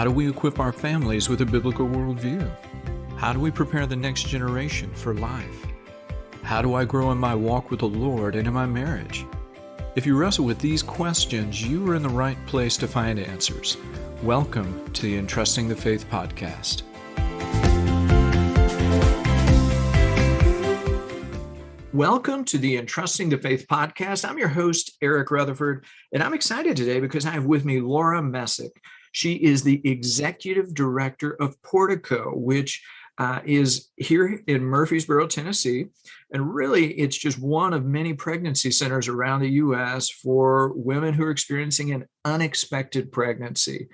How do we equip our families with a biblical worldview? How do we prepare the next generation for life? How do I grow in my walk with the Lord and in my marriage? If you wrestle with these questions, you are in the right place to find answers. Welcome to the Entrusting the Faith podcast. Welcome to the Entrusting the Faith podcast. I'm your host, Eric Rutherford, and I'm excited today because I have with me Laura Messick. She is the executive director of Portico, which is here in Murfreesboro, Tennessee. And really, it's just one of many pregnancy centers around the U.S. for women who are experiencing an unexpected pregnancy.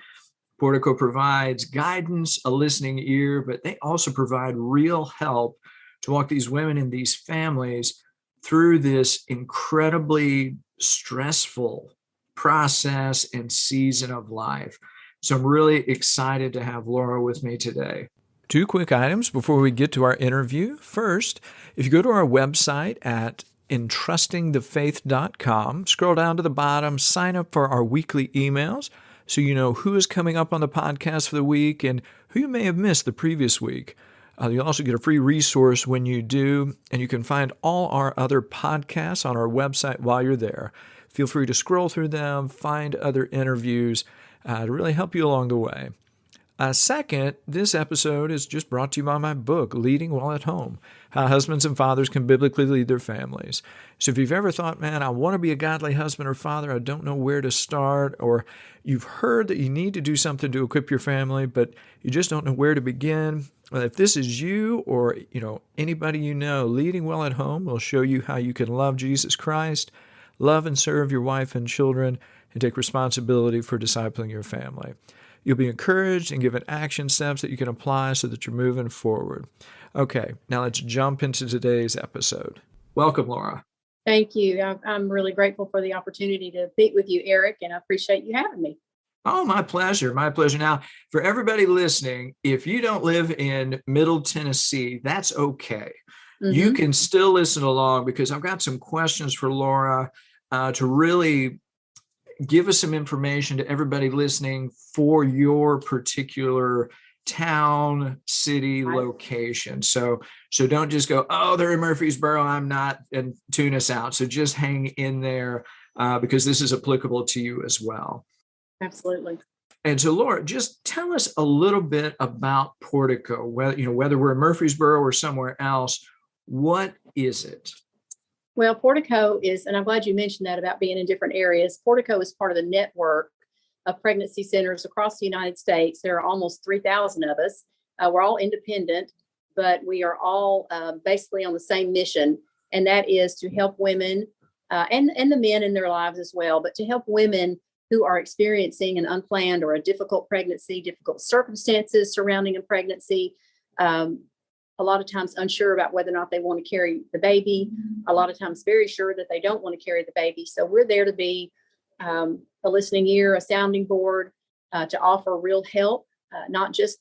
Portico provides guidance, a listening ear, but they also provide real help to walk these women and these families through this incredibly stressful process and season of life. So I'm really excited to have Laura with me today. Two quick items before we get to our interview. First, if you go to our website at entrustingthefaith.com, scroll down to the bottom, sign up for our weekly emails so you know who is coming up on the podcast for the week and who you may have missed the previous week. You'll also get a free resource when you do, and you can find all our other podcasts on our website while you're there. Feel free to scroll through them, find other interviews to really help you along the way. Second, this episode is just brought to you by my book, Leading While at Home, How Husbands and Fathers Can Biblically Lead Their Families. So if you've ever thought, man, I want to be a godly husband or father, I don't know where to start, or you've heard that you need to do something to equip your family, but you just don't know where to begin, well, if this is you or anybody you know, Leading Well at Home will show you how you can love Jesus Christ, love and serve your wife and children, and take responsibility for discipling your family. You'll be encouraged and given action steps that you can apply so that you're moving forward. Okay, now let's jump into today's episode. Welcome, Laura. Thank you. I'm really grateful for the opportunity to speak with you, Eric, and I appreciate you having me. Oh, my pleasure. My pleasure. Now, for everybody listening, if you don't live in Middle Tennessee, that's okay. Mm-hmm. You can still listen along because I've got some questions for Laura to really give us some information to everybody listening for your particular town, city, location. So don't just go, oh, they're in Murfreesboro, I'm not, and tune us out. So just hang in there because this is applicable to you as well. Absolutely. And so, Laura, just tell us a little bit about Portico, whether we're in Murfreesboro or somewhere else. What is it? Well, Portico is, and I'm glad you mentioned that about being in different areas. Portico is part of the network of pregnancy centers across the United States. There are almost 3,000 of us. We're all independent, but we are all basically on the same mission, and that is to help women and the men in their lives as well, but to help women who are experiencing an unplanned or a difficult pregnancy, difficult circumstances surrounding a pregnancy, a lot of times unsure about whether or not they want to carry the baby, a lot of times very sure that they don't want to carry the baby. So we're there to be a listening ear, a sounding board, to offer real help, not just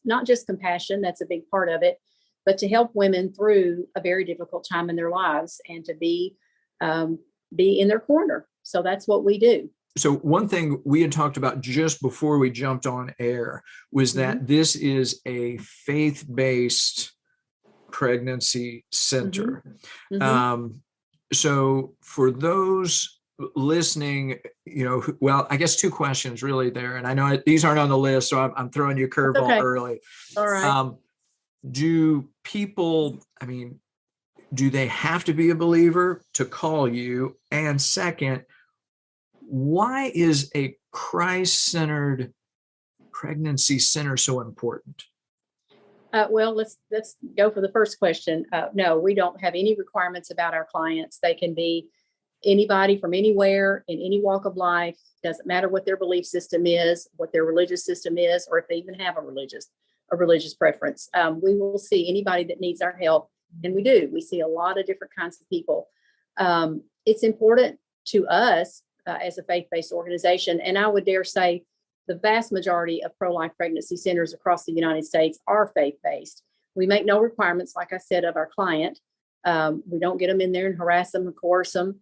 compassion, that's a big part of it, but to help women through a very difficult time in their lives and to be in their corner. So that's what we do. So one thing we had talked about just before we jumped on air was that this is a faith-based pregnancy center. Mm-hmm. So for those listening, well, I guess two questions really there. And I know these aren't on the list, so I'm throwing you a curveball early. All right. Do people, do they have to be a believer to call you? And second, why is a Christ-centered pregnancy center so important? Well, let's go for the first question. No, we don't have any requirements about our clients. They can be anybody from anywhere in any walk of life. Doesn't matter what their belief system is, what their religious system is, or if they even have a religious preference. We will see anybody that needs our help, and we do. We see a lot of different kinds of people. It's important to us as a faith-based organization, and I would dare say the vast majority of pro-life pregnancy centers across the United States are faith-based. We make no requirements, like I said, of our client. We don't get them in there and harass them and coerce them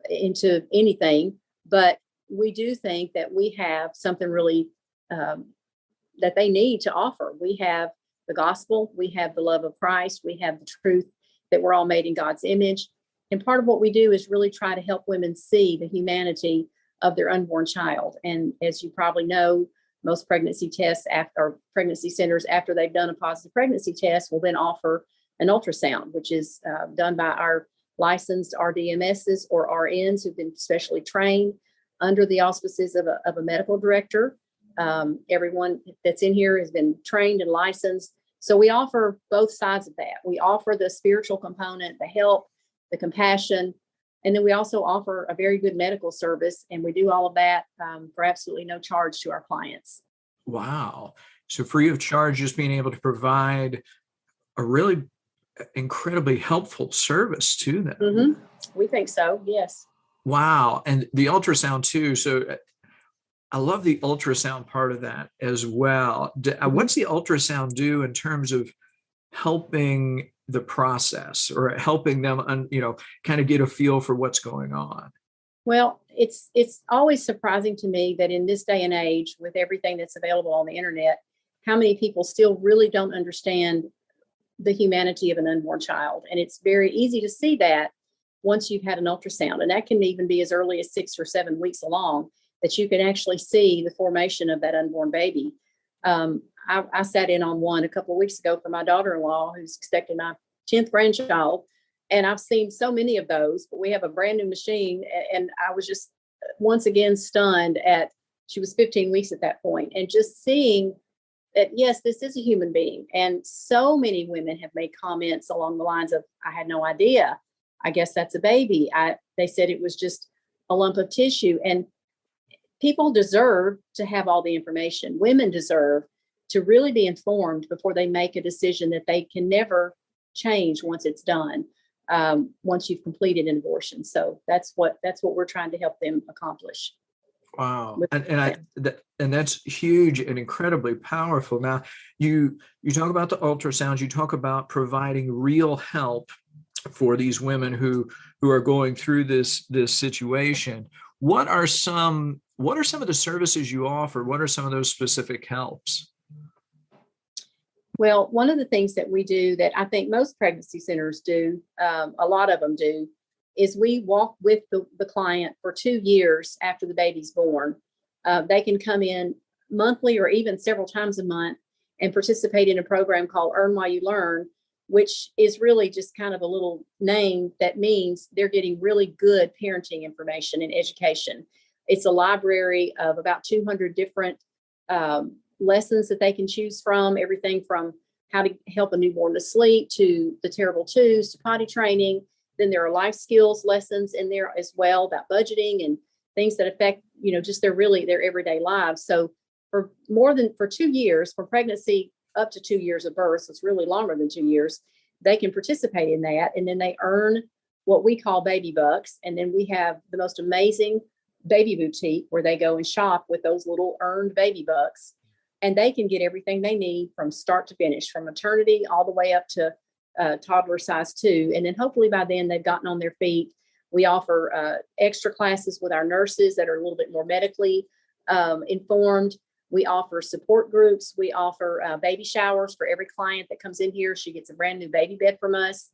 into anything. But we do think that we have something really that they need to offer. We have the gospel, we have the love of Christ, we have the truth that we're all made in God's image. And part of what we do is really try to help women see the humanity of their unborn child. And as you probably know, most pregnancy tests or pregnancy centers, after they've done a positive pregnancy test, will then offer an ultrasound, which is done by our licensed RDMSs or RNs who've been specially trained under the auspices of a medical director. Everyone that's in here has been trained and licensed. So we offer both sides of that. We offer the spiritual component, the help, the compassion, and then we also offer a very good medical service. And we do all of that for absolutely no charge to our clients. Wow. So free of charge, just being able to provide a really incredibly helpful service to them. Mm-hmm. We think so, yes. Wow. And the ultrasound too. So I love the ultrasound part of that as well. What's the ultrasound do in terms of helping the process or helping them, kind of get a feel for what's going on? Well, it's always surprising to me that in this day and age, with everything that's available on the internet, how many people still really don't understand the humanity of an unborn child. And it's very easy to see that once you've had an ultrasound. And that can even be as early as 6 or 7 weeks along, that you can actually see the formation of that unborn baby. I sat in on one a couple of weeks ago for my daughter-in-law, who's expecting my 10th grandchild. And I've seen so many of those, but we have a brand new machine. And I was just once again stunned she was 15 weeks at that point, and just seeing that, yes, this is a human being. And so many women have made comments along the lines of, I had no idea. I guess that's a baby. They said it was just a lump of tissue. And people deserve to have all the information. Women deserve to really be informed before they make a decision that they can never change once it's done, once you've completed an abortion. So that's what we're trying to help them accomplish. Wow. And that's huge and incredibly powerful. Now, you talk about the ultrasounds, you talk about providing real help for these women who are going through this situation. What are some of the services you offer? What are some of those specific helps? Well, one of the things that we do that I think most pregnancy centers do, a lot of them do, is we walk with the client for 2 years after the baby's born. They can come in monthly or even several times a month and participate in a program called Earn While You Learn, which is really just kind of a little name that means they're getting really good parenting information and education. It's a library of about 200 different lessons that they can choose from, everything from how to help a newborn to sleep to the terrible twos to potty training. Then there are life skills lessons in there as well about budgeting and things that affect, just their everyday lives. So for 2 years, from pregnancy up to 2 years of birth, so it's really longer than 2 years, they can participate in that. And then they earn what we call baby bucks. And then we have the most amazing baby boutique where they go and shop with those little earned baby bucks. And they can get everything they need from start to finish, from maternity all the way up to toddler size 2. And then hopefully by then they've gotten on their feet. We offer extra classes with our nurses that are a little bit more medically informed. We offer support groups. We offer baby showers for every client that comes in here. She gets a brand new baby bed from us.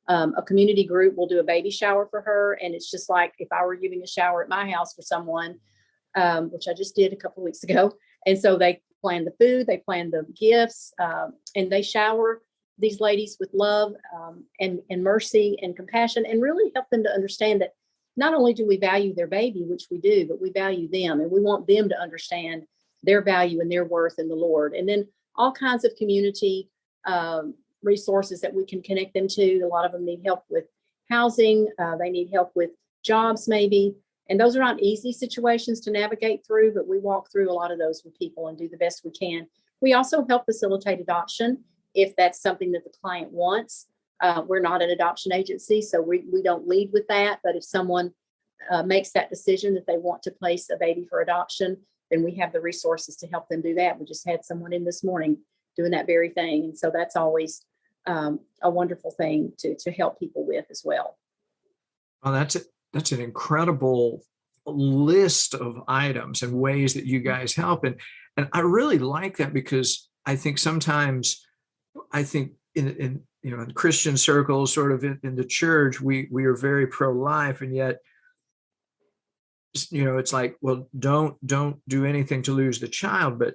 A community group will do a baby shower for her. And it's just like if I were giving a shower at my house for someone, which I just did a couple of weeks ago. And so they plan the food, they plan the gifts, and they shower these ladies with love and mercy and compassion, and really help them to understand that not only do we value their baby, which we do, but we value them, and we want them to understand their value and their worth in the Lord. And then all kinds of community resources that we can connect them to. A lot of them need help with housing. They need help with jobs maybe. And those are not easy situations to navigate through, but we walk through a lot of those with people and do the best we can. We also help facilitate adoption if that's something that the client wants. We're not an adoption agency, so we don't lead with that. But if someone makes that decision that they want to place a baby for adoption, then we have the resources to help them do that. We just had someone in this morning doing that very thing. And so that's always a wonderful thing to help people with as well. Well, that's an incredible list of items and ways that you guys help. And And I really like that, because I think sometimes, I think in in Christian circles, sort of in the church, we are very pro-life, and yet it's like, well, don't do anything to lose the child, but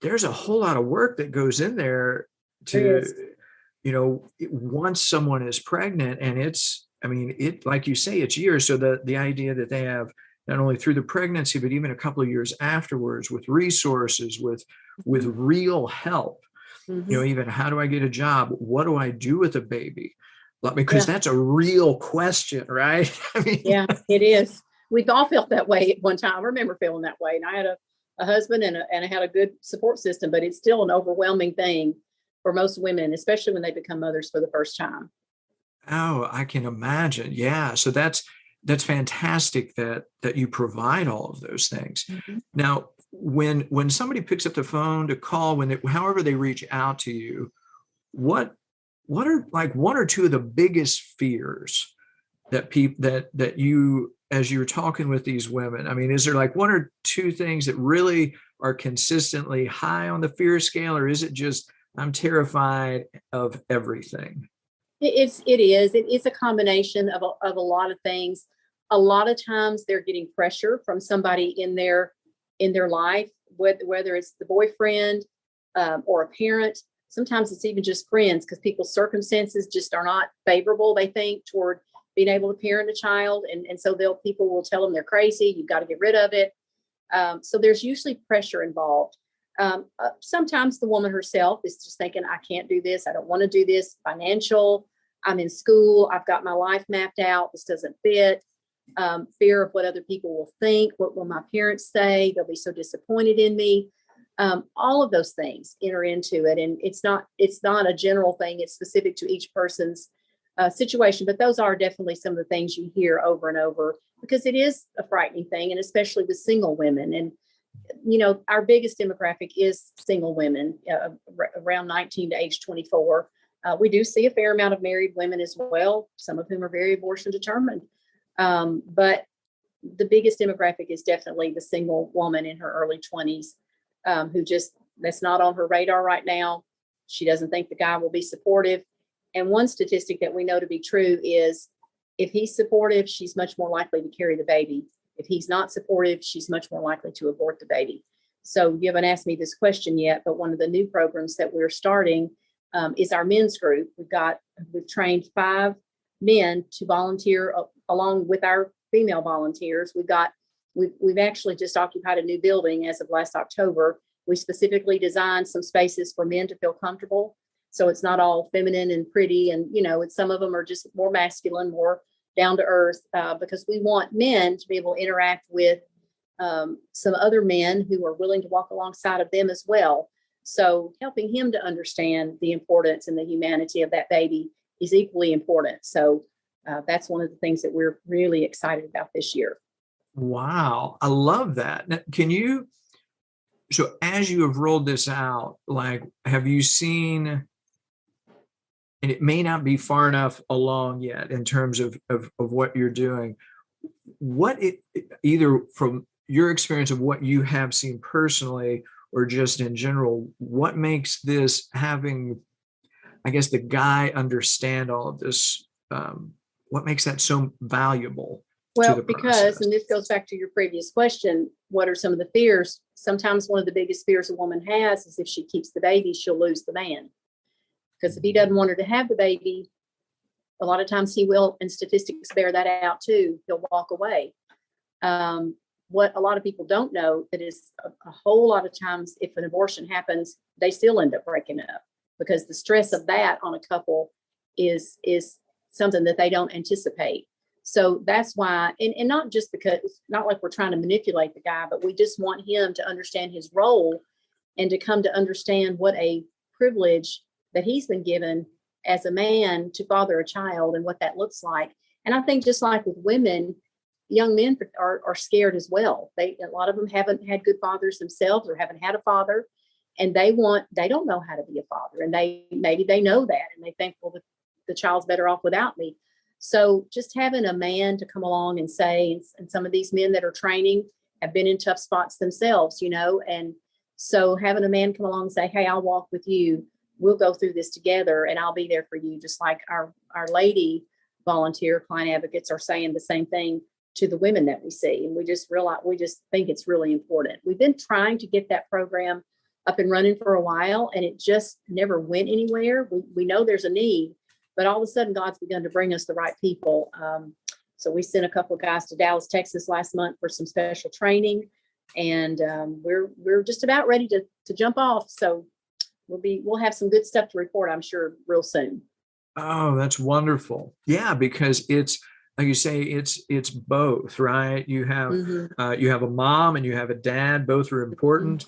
there's a whole lot of work that goes in there There to, is. once someone is pregnant, and I mean, like you say, it's years. So the idea that they have, not only through the pregnancy, but even a couple of years afterwards, with resources, with real help, Mm-hmm. even how do I get a job? What do I do with a baby? Because Yeah. that's a real question, right? I mean, Yeah, it is. We've all felt that way at one time. I remember feeling that way. And I had a husband and I had a good support system, but it's still an overwhelming thing for most women, especially when they become mothers for the first time. oh, I can imagine. Yeah. So that's fantastic that you provide all of those things. Mhm. Now, when somebody picks up the phone to call, however they reach out to you, what what are like one or two of the biggest fears that people that you, as you're talking with these women, I mean, is there like one or two things that really are consistently high on the fear scale, or is it just I'm terrified of everything? It is a combination of a lot of things. A lot of times they're getting pressure from somebody in their life, whether it's the boyfriend, or a parent. Sometimes it's even just friends, because people's circumstances just are not favorable, they think, toward being able to parent a child. And so people will tell them they're crazy, you've got to get rid of it. So there's usually pressure involved. Sometimes the woman herself is just thinking, I can't do this, I don't want to do this. Financial, I'm in school, I've got my life mapped out, this doesn't fit. Fear of what other people will think, what will my parents say, they'll be so disappointed in me. All of those things enter into it, and it's not a general thing, it's specific to each person's situation. But those are definitely some of the things you hear over and over, because it is a frightening thing, and especially with single women. And our biggest demographic is single women, around 19 to age 24. We do see a fair amount of married women as well, some of whom are very abortion determined. But the biggest demographic is definitely the single woman in her early 20s, who just, that's not on her radar right now. She doesn't think the guy will be supportive. And one statistic that we know to be true is, if he's supportive, she's much more likely to carry the baby. If he's not supportive, she's much more likely to abort the baby. So you haven't asked me this question yet, but one of the new programs that we're starting is our men's group. We've trained 5 men to volunteer along with our female volunteers. We've actually just occupied a new building as of last October. We specifically designed some spaces for men to feel comfortable. So it's not all feminine and pretty, and some of them are just more masculine, more down to earth, because we want men to be able to interact with some other men who are willing to walk alongside of them as well. So helping him to understand the importance and the humanity of that baby is equally important. So that's one of the things that we're really excited about this year. Wow, I love that. Now, so as you have rolled this out, like, have you seen, and it may not be far enough along yet in terms of what you're doing, either from your experience of what you have seen personally, or just in general, what makes this, having, I guess, the guy understand all of this, what makes that so valuable to Well, the because, process? and this goes back to your previous question, what are some of the fears? Sometimes one of the biggest fears a woman has is, if she keeps the baby, she'll lose the man. Because if he doesn't want her to have the baby, a lot of times he will, and statistics bear that out too. He'll walk away. What a lot of people don't know, that is a whole lot of times, if an abortion happens, they still end up breaking up, because the stress of that on a couple is something that they don't anticipate. So that's why, and not just because, it's not like we're trying to manipulate the guy, but we just want him to understand his role, and to come to understand what a privilege that he's been given as a man to father a child, and what that looks like. And I think, just like with women, young men are scared as well. A lot of them haven't had good fathers themselves, or haven't had a father, and they don't know how to be a father, and maybe they know that, and they think, well, the child's better off without me. So just having a man to come along and say, and some of these men that are training have been in tough spots themselves, and So having a man come along and say, hey, I'll walk with you. We'll go through this together and I'll be there for you. Just like our lady volunteer client advocates are saying the same thing to the women that we see. And we just think it's really important. We've been trying to get that program up and running for a while, and it just never went anywhere. We know there's a need, but all of a sudden God's begun to bring us the right people. So we sent a couple of guys to Dallas, Texas last month for some special training, and we're just about ready to jump off. So we'll have some good stuff to report, I'm sure, real soon. Oh, that's wonderful. Yeah, because it's like you say, it's both, right? You have you have a mom and you have a dad. Both are important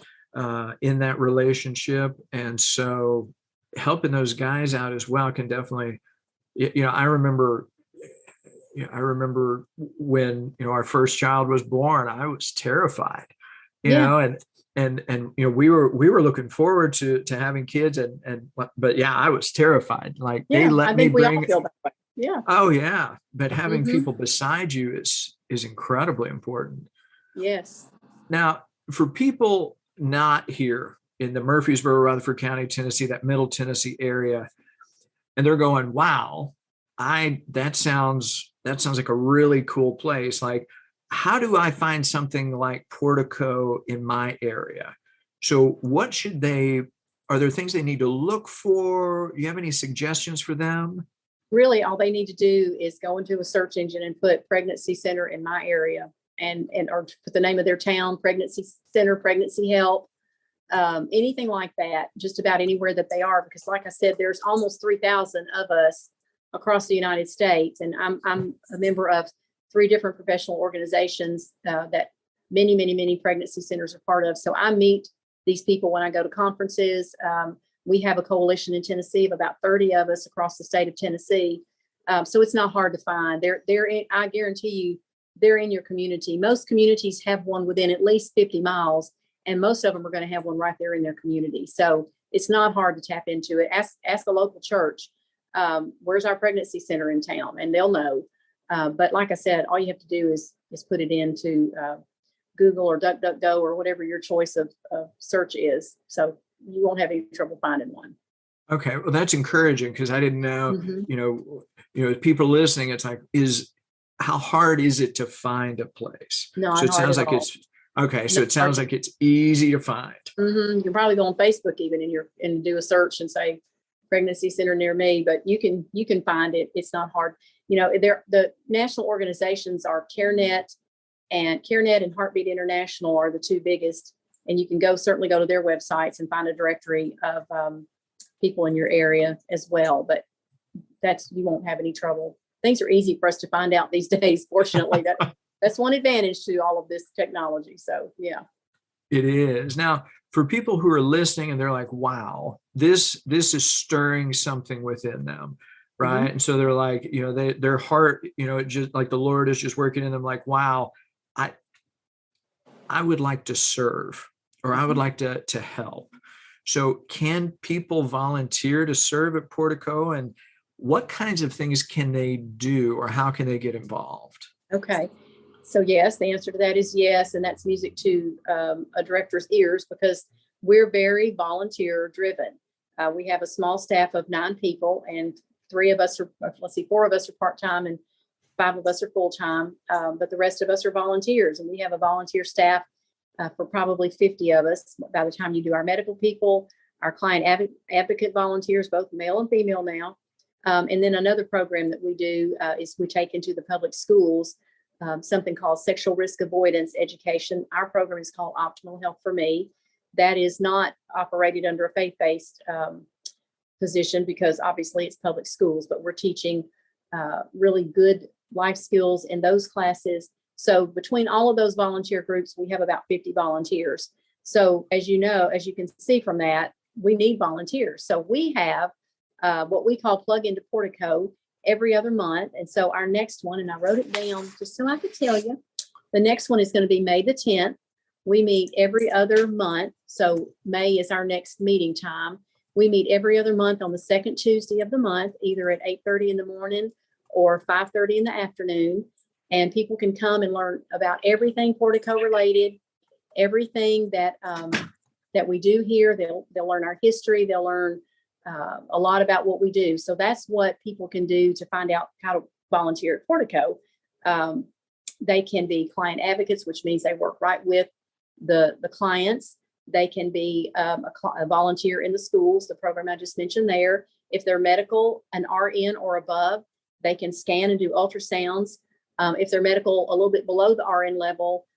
in that relationship, and so helping those guys out as well can definitely. I remember when our first child was born, I was terrified, and we were looking forward to having kids, but yeah, I was terrified. Like they let me bring. All feel that way. Yeah. Oh yeah, but having people beside you is incredibly important. Yes. Now, for people not here in the Murfreesboro, Rutherford County, Tennessee, that Middle Tennessee area, and they're going, "Wow, that sounds like a really cool place." Like, how do I find something like Portico in my area? So are there things they need to look for? Do you have any suggestions for them? Really, all they need to do is go into a search engine and put pregnancy center in my area and or put the name of their town, pregnancy center, pregnancy help, anything like that, just about anywhere that they are. Because like I said, there's almost 3,000 of us across the United States. And I'm a member of 3 different professional organizations that many pregnancy centers are part of. So I meet these people when I go to conferences. We have a coalition in Tennessee of about 30 of us across the state of Tennessee. So it's not hard to find. I guarantee you, they're in your community. Most communities have one within at least 50 miles, and most of them are going to have one right there in their community. So it's not hard to tap into it. Ask a local church, where's our pregnancy center in town? And they'll know. But like I said, all you have to do is put it into Google or DuckDuckGo or whatever your choice of search is. So you won't have any trouble finding one. Okay, well, that's encouraging because I didn't know. People listening, it's like, how hard is it to find a place? No, so it sounds like it's okay. So it sounds like it's easy to find. You can probably go on Facebook even and do a search and say pregnancy center near me, but you can find it. It's not hard. The national organizations are CareNet and Heartbeat International are the 2 biggest. And you can certainly go to their websites and find a directory of people in your area as well. But you won't have any trouble. Things are easy for us to find out these days. Fortunately, that's one advantage to all of this technology. So, yeah. It is. Now, for people who are listening and they're like, wow, this is stirring something within them, right? And so they're like, their heart, it just like the Lord is just working in them like, wow, I would like to serve, or I would like to help. So can people volunteer to serve at Portico, and what kinds of things can they do, or how can they get involved? Okay. So yes, the answer to that is yes. And that's music to a director's ears because we're very volunteer driven. We have a small staff of 9 people, and 4 of us are part-time and 5 of us are full-time. But the rest of us are volunteers, and we have a volunteer staff for probably 50 of us by the time you do our medical people, our client advocate volunteers, both male and female now. And then another program that we do is we take into the public schools something called sexual risk avoidance education. Our program is called Optimal Health for Me. That is not operated under a faith-based position because obviously it's public schools, but we're teaching really good life skills in those classes. So between all of those volunteer groups, we have about 50 volunteers. So as you can see from that, we need volunteers. So we have what we call Plug into Portico every other month. And so our next one, and I wrote it down just so I could tell you, the next one is going to be May the 10th. We meet every other month. So May is our next meeting time. We meet every other month on the second Tuesday of the month, either at 8:30 in the morning or 5:30 in the afternoon. And people can come and learn about everything Portico related, everything that that we do here. They'll learn our history. They'll learn a lot about what we do. So that's what people can do to find out how to volunteer at Portico. They can be client advocates, which means they work right with the clients. They can be a volunteer in the schools, the program I just mentioned there. If they're medical, an RN or above, they can scan and do ultrasounds. If they're medical a little bit below the RN level,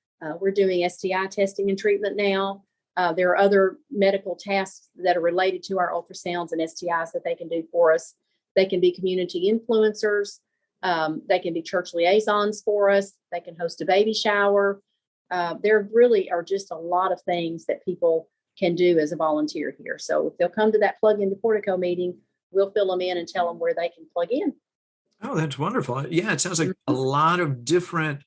we're doing STI testing and treatment now. There are other medical tasks that are related to our ultrasounds and STIs that they can do for us. They can be community influencers. They can be church liaisons for us. They can host a baby shower. There really are just a lot of things that people can do as a volunteer here. So if they'll come to that Plug into Portico meeting, we'll fill them in and tell them where they can plug in. Oh, that's wonderful. Yeah, it sounds like a lot of different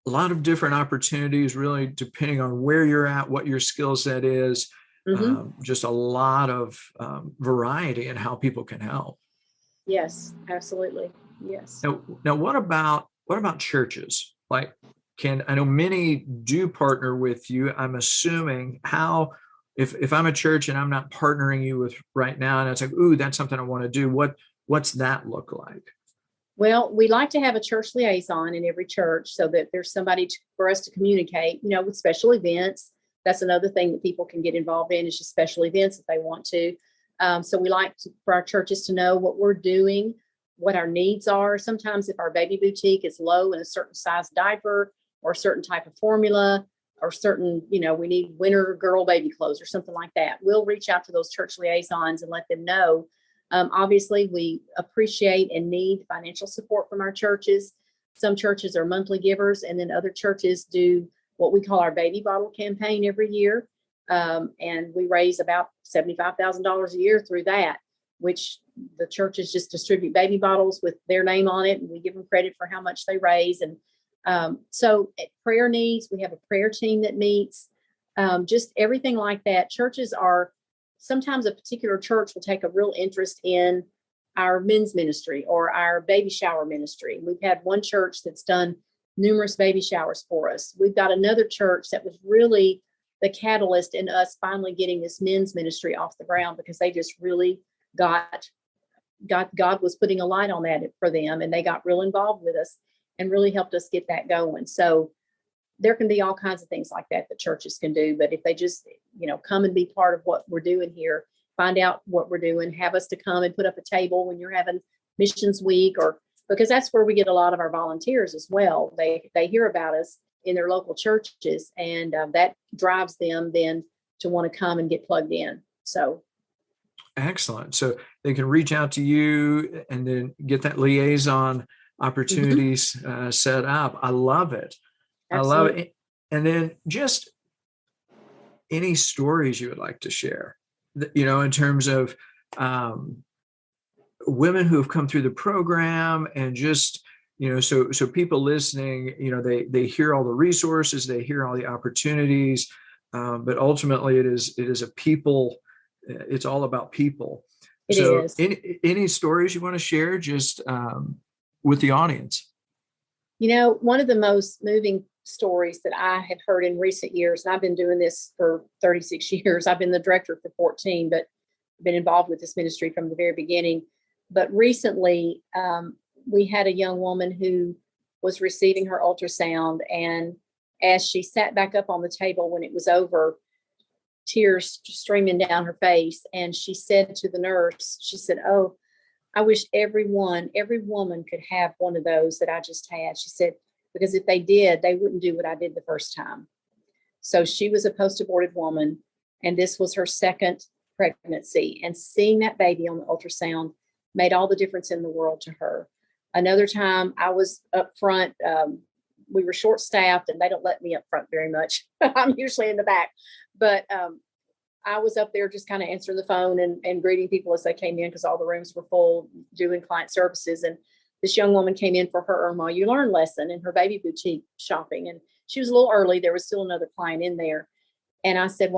opportunities, really, depending on where you're at, what your skill set is. Just a lot of variety in how people can help. Yes, absolutely. Yes. Now, what about churches? Like, I know many do partner with you. I'm assuming if I'm a church and I'm not partnering you with right now, and it's like, ooh, that's something I want to do. What's that look like? Well, we like to have a church liaison in every church so that there's somebody for us to communicate, with special events. That's another thing that people can get involved in, is just special events if they want to. So we like for our churches to know what we're doing, what our needs are. Sometimes if our baby boutique is low in a certain size diaper or a certain type of formula or certain, we need winter girl baby clothes or something like that, we'll reach out to those church liaisons and let them know. Obviously, we appreciate and need financial support from our churches. Some churches are monthly givers, and then other churches do what we call our baby bottle campaign every year. And we raise about $75,000 a year through that, which the churches just distribute baby bottles with their name on it, and we give them credit for how much they raise. And so at prayer needs, we have a prayer team that meets, just everything like that. Sometimes a particular church will take a real interest in our men's ministry or our baby shower ministry. We've had one church that's done numerous baby showers for us. We've got another church that was really the catalyst in us finally getting this men's ministry off the ground, because they just really God was putting a light on that for them, and they got real involved with us and really helped us get that going. So there can be all kinds of things like that churches can do. But if they just, come and be part of what we're doing here, find out what we're doing, have us to come and put up a table when you're having missions week, or because that's where we get a lot of our volunteers as well. They hear about us in their local churches, and that drives them then to want to come and get plugged in. So. Excellent. So they can reach out to you and then get that liaison opportunities set up. I love it. Absolutely. I love it. And then just any stories you would like to share, in terms of women who have come through the program, and just, so people listening, they hear all the resources, they hear all the opportunities, but ultimately it is a people, it's all about people. It is. Any stories you want to share just with the audience? One of the most moving stories that I have heard in recent years, and I've been doing this for 36 years. I've been the director for 14, but been involved with this ministry from the very beginning. But recently, we had a young woman who was receiving her ultrasound, and as she sat back up on the table when it was over, tears streaming down her face, and she said to the nurse, she said, "Oh, I wish every woman could have one of those that I just had." She said, because if they did, they wouldn't do what I did the first time. So she was a post-aborted woman, and this was her second pregnancy. And seeing that baby on the ultrasound made all the difference in the world to her. Another time I was up front. We were short-staffed, and they don't let me up front very much. I'm usually in the back. But I was up there just kind of answering the phone and greeting people as they came in, because all the rooms were full, doing client services. And this young woman came in for her Irma You Learn lesson in her baby boutique shopping. And she was a little early. There was still another client in there. And I said,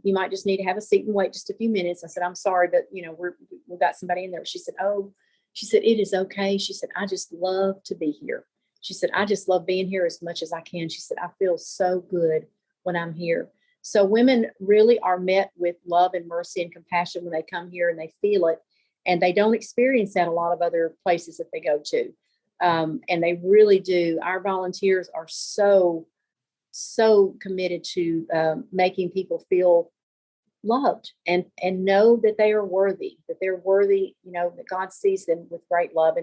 you might just need to have a seat and wait just a few minutes. I said, I'm sorry, but we've got somebody in there. She said, it is okay. She said, I just love to be here. She said, I just love being here as much as I can. She said, I feel so good when I'm here. So women really are met with love and mercy and compassion when they come here, and they feel it. And they don't experience that a lot of other places that they go to. And they really do. Our volunteers are so committed to making people feel loved and know that they are worthy, that they're worthy, that God sees them with great love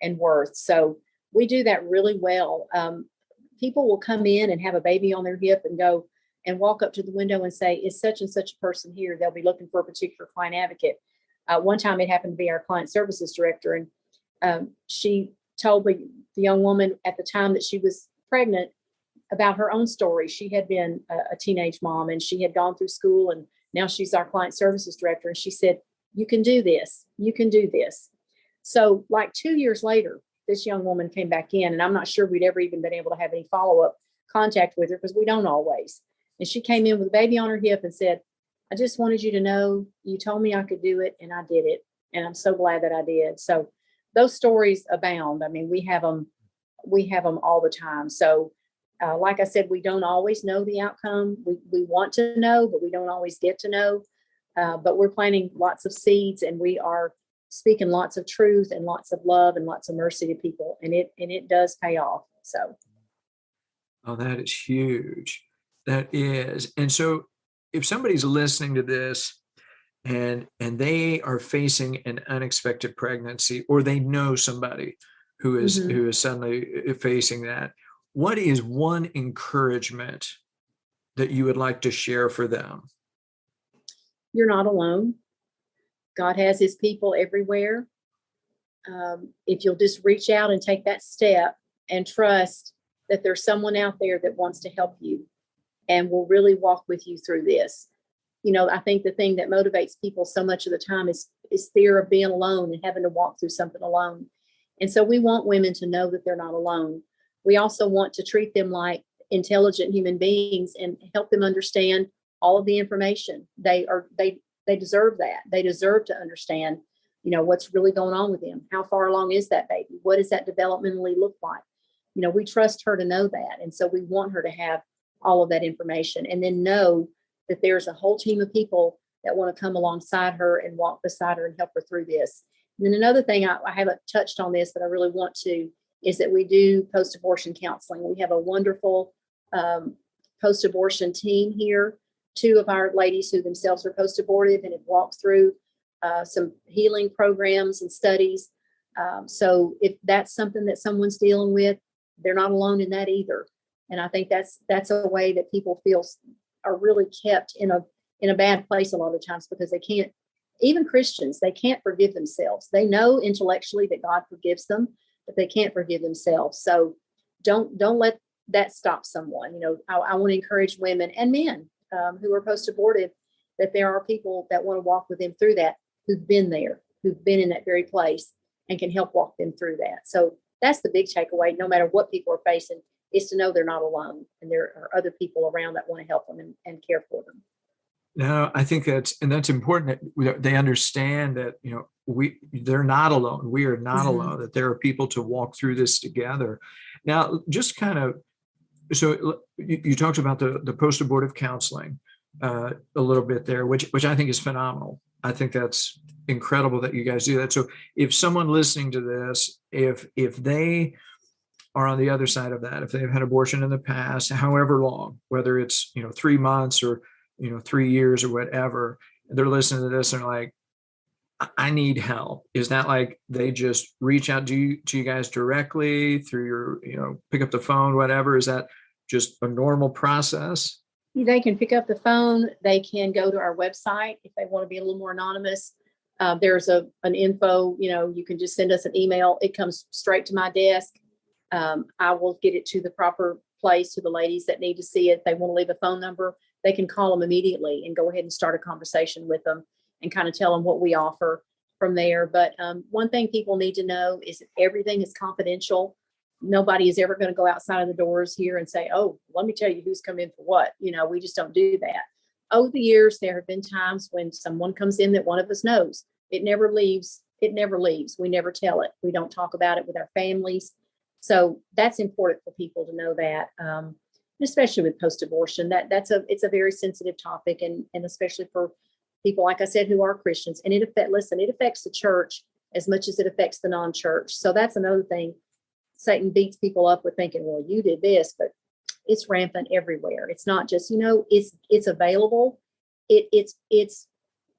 and worth. So we do that really well. People will come in and have a baby on their hip and go and walk up to the window and say, is such and such a person here? They'll be looking for a particular client advocate. One time it happened to be our client services director, and she told the young woman at the time that she was pregnant about her own story. She had been a teenage mom, and she had gone through school, and now she's our client services director. And she said, you can do this. You can do this. So like 2 years later, this young woman came back in, and I'm not sure we'd ever even been able to have any follow-up contact with her, because we don't always. And she came in with a baby on her hip and said, I just wanted you to know, you told me I could do it, and I did it. And I'm so glad that I did. So those stories abound. I mean, we have them all the time. So like I said, we don't always know the outcome. We want to know, but we don't always get to know. But we're planting lots of seeds, and we are speaking lots of truth and lots of love and lots of mercy to people. And it does pay off. So. Oh, that is huge. That is. And so if somebody's listening to this and they are facing an unexpected pregnancy, or they know somebody who is suddenly facing that, what is one encouragement that you would like to share for them? You're not alone. God has his people everywhere. If you'll just reach out and take that step and trust that there's someone out there that wants to help you and will really walk with you through this. I think the thing that motivates people so much of the time is fear of being alone and having to walk through something alone. And so we want women to know that they're not alone. We also want to treat them like intelligent human beings and help them understand all of the information. They deserve that. They deserve to understand, what's really going on with them. How far along is that baby? What does that developmentally look like? We trust her to know that. And so we want her to have all of that information, and then know that there's a whole team of people that want to come alongside her and walk beside her and help her through this. And then another thing, I haven't touched on this, but I really want to, is that we do post-abortion counseling. We have a wonderful post-abortion team here. 2 of our ladies who themselves are post-abortive and have walked through some healing programs and studies. So if that's something that someone's dealing with, they're not alone in that either. And I think that's a way that people are really kept in a bad place a lot of times, because they can't, even Christians, they can't forgive themselves. They know intellectually that God forgives them, but they can't forgive themselves. So don't let that stop someone. I want to encourage women and men who are post-abortive that there are people that want to walk with them through that, who've been there, who've been in that very place, and can help walk them through that. So that's the big takeaway, no matter what people are facing, is to know they're not alone, and there are other people around that want to help them and care for them. No, I think that's important that they understand that, they're not alone. We are not alone, that there are people to walk through this together. Now, just kind of, so you talked about the post-abortive counseling a little bit there, which I think is phenomenal. I think that's incredible that you guys do that. So if someone listening to this, if they are on the other side of that, if they've had abortion in the past, however long, whether it's 3 months or 3 years or whatever, they're listening to this and they're like, I need help. Is that like they just reach out to you guys directly through your, pick up the phone, whatever? Is that just a normal process? They can pick up the phone. They can go to our website if they want to be a little more anonymous. There's an info, you can just send us an email. It comes straight to my desk. I will get it to the proper place, to the ladies that need to see it. If they want to leave a phone number, they can call them immediately and go ahead and start a conversation with them and kind of tell them what we offer from there. But one thing people need to know is that everything is confidential. Nobody is ever going to go outside of the doors here and say, oh, let me tell you who's come in for what. We just don't do that. Over the years, there have been times when someone comes in that one of us knows. It never leaves. It never leaves. We never tell it. We don't talk about it with our families. So that's important for people to know that. especially with post-abortion, it's a very sensitive topic, and especially for people, like I said, who are Christians. And it affects the church as much as it affects the non-church. So that's another thing. Satan beats people up with thinking, well, you did this, but it's rampant everywhere. It's not just, it's available. It's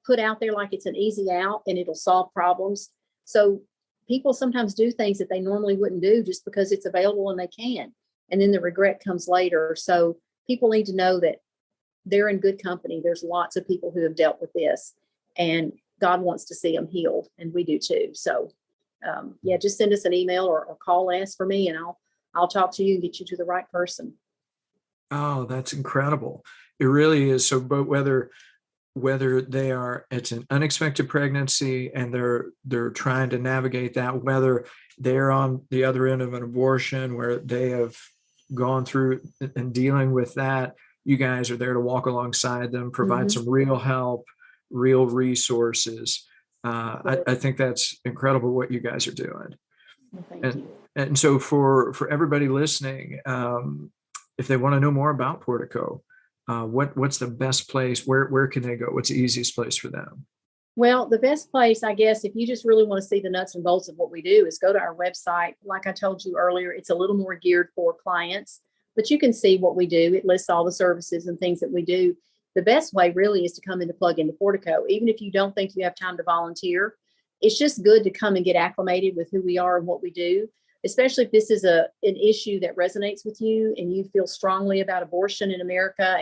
put out there like it's an easy out and it'll solve problems. So people sometimes do things that they normally wouldn't do just because it's available and they can. And then the regret comes later. So people need to know that they're in good company. There's lots of people who have dealt with this, and God wants to see them healed, and we do too. So just send us an email or call, ask for me, and I'll talk to you and get you to the right person. Oh, that's incredible. It really is. So, but whether it's an unexpected pregnancy and they're trying to navigate that, whether they're on the other end of an abortion where they have gone through and dealing with that, you guys are there to walk alongside them, provide some real help, real resources. I think that's incredible what you guys are doing. Well, thank you. And so for everybody listening, if they want to know more about Portico, what's the best place? Where can they go? What's the easiest place for them? Well, the best place, I guess, if you just really want to see the nuts and bolts of what we do, is go to our website. Like I told you earlier, it's a little more geared for clients, but you can see what we do. It lists all the services and things that we do. The best way really is to come in to plug into Portico. Even if you don't think you have time to volunteer, it's just good to come and get acclimated with who we are and what we do, especially if this is an issue that resonates with you and you feel strongly about abortion in America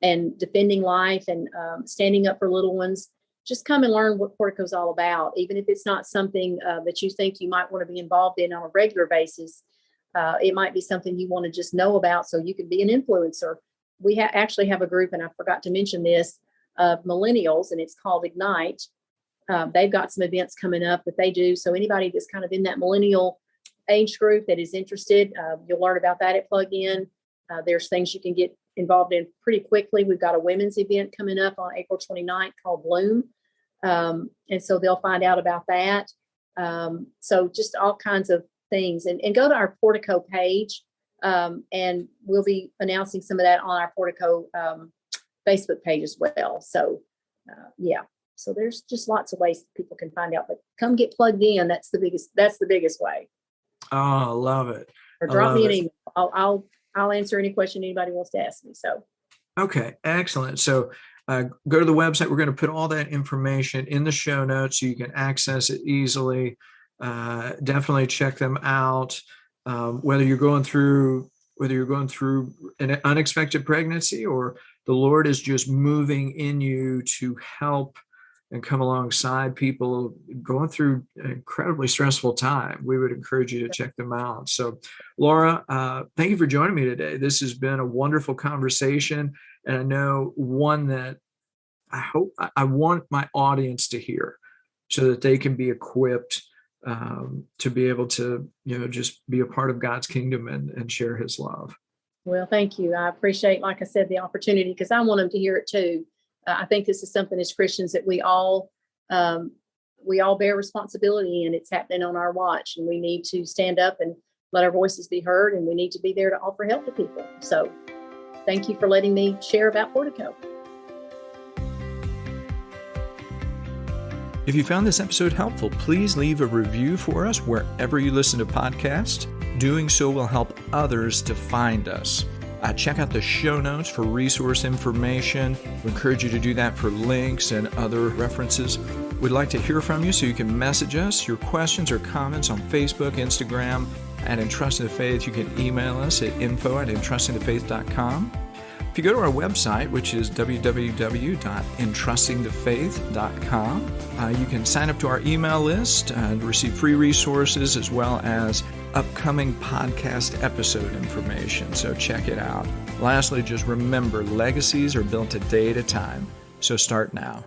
and defending life and standing up for little ones. Just come and learn what Portico is all about. Even if it's not something that you think you might want to be involved in on a regular basis, it might be something you want to just know about so you can be an influencer. We actually have a group, and I forgot to mention this, of millennials, and it's called Ignite. They've got some events coming up that they do. So anybody that's kind of in that millennial age group that is interested, you'll learn about that at Plug In. There's things you can get involved in pretty quickly. We've got a women's event coming up on April 29th called Bloom. And so they'll find out about that. So just all kinds of things, and go to our Portico page. And we'll be announcing some of that on our Portico Facebook page as well. So so there's just lots of ways people can find out, but come get plugged in. That's the biggest way. Oh, I love it. Or drop me an email. I'll answer any question anybody wants to ask me. So. Okay. Excellent. So go to the website. We're going to put all that information in the show notes so you can access it easily. Definitely check them out. Whether you're going through an unexpected pregnancy or the Lord is just moving in you to help and come alongside people going through an incredibly stressful time, we would encourage you to check them out. So, Laura, thank you for joining me today. This has been a wonderful conversation, and I know one that I want my audience to hear so that they can be equipped to be able to, just be a part of God's kingdom and share his love. Well, thank you. I appreciate, like I said, the opportunity, because I want them to hear it too. I think this is something as Christians that we all bear responsibility, and it's happening on our watch, and we need to stand up and let our voices be heard, and we need to be there to offer help to people. So thank you for letting me share about Portico. If you found this episode helpful, please leave a review for us wherever you listen to podcasts. Doing so will help others to find us. Check out the show notes for resource information. We encourage you to do that for links and other references. We'd like to hear from you, so you can message us your questions or comments on Facebook, Instagram, at Entrusting the Faith. You can email us at info@entrustingthefaith.com. If you go to our website, which is www.entrustingthefaith.com, you can sign up to our email list and receive free resources as well as upcoming podcast episode information. So check it out. Lastly, just remember, legacies are built a day at a time. So start now.